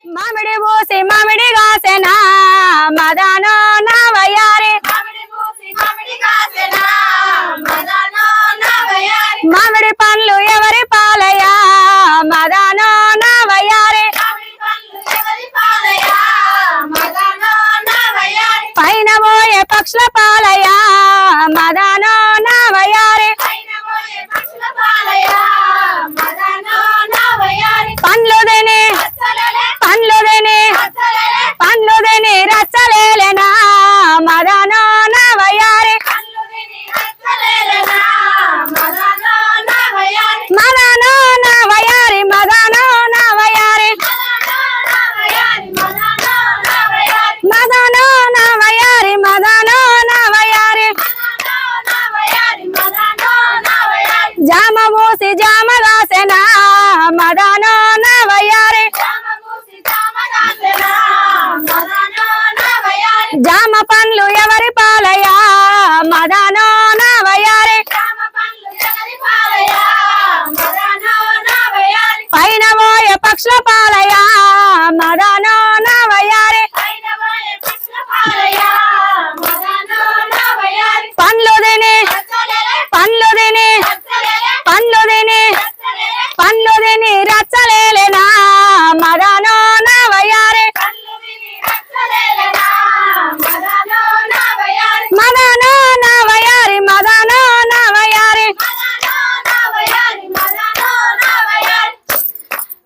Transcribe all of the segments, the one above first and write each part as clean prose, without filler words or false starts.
మామిడి పూసి మామిడి కాసెనా మదనో నా వయ్యారి మామిడి పండ్లు ఎవరి పాలయా మదనో నా వయ్యారి పైన పోయే పక్షుల పాలయా మదనో నా వయ్యారి పండ్లు తిని రచ్చలేనా మదనో నా వయ్యారి మదనో నా వయ్యారి మదనో నా వయ్యారి మదనో నా వయ్యారి మదనో నా వయ్యారి జామ మూసి జామ రాసెనా మదనో నా వయ్యారి జామ పండ్లు ఎవరి పాలయా మదనో నా వయ్యారి పైన పోయే పక్షుల పాలయా మదనో నా వయ్యారి పండ్లు తిని రచ్చలేనా మదనో నా వయ్యారి మదనో నా వయ్యారి మదనో నా వయ్యారి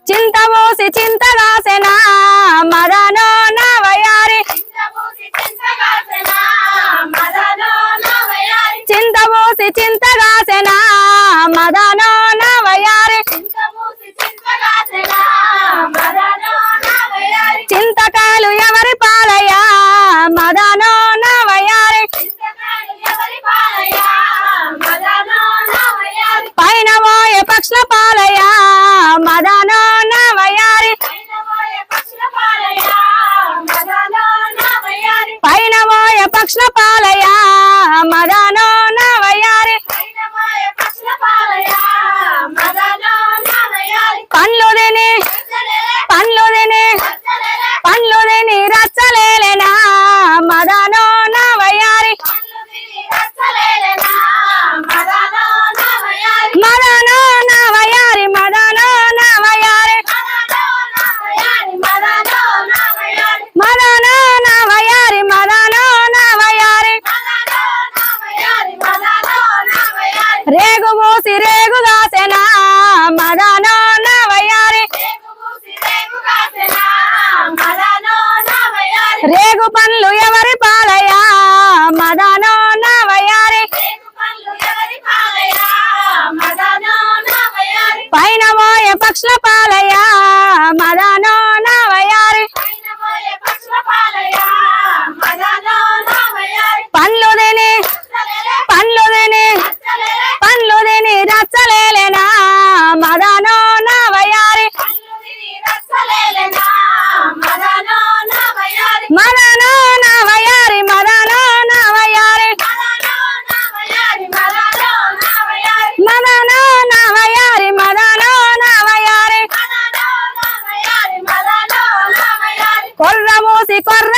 చింత పోసి చింత కాసెనా మదనో నా వయ్యారి చింత పోసి చింత కాసెనా మదనో నా వయ్యారి చింతకాయలు ఎవరి పాలయా మదనో నా వయ్యారి పైన పోయే పక్షుల పాలయా మదనో నా వయ్యారి పైన పోయే పక్షుల పాలయా మదనో నా వయ్యారి పండ్లు తిని రచ్చలేనా మదనో నా వయ్యారి మదనో నా వయ్యారి మదనో నా వయ్యారి మదనో నా వయ్యారి మదనో నా వయ్యారి రేగు మూసి రేగు కాసెనా మదనో నా వయ్యారి రేగు పండ్లు ఎవరి పాలయా మదనో నా వయ్యారి పైన పోయే పక్షుల పాలయా మదనో నా వయ్యారి పండ్లు తిని రచ్చలేనా మదనో నా వయ్యారి మదనో నా వయ్యారి మదనో నా వయ్యారి మదనో నా వయ్యారి మదనో నా వయ్యారి కొర్ర మూసి కొర్ర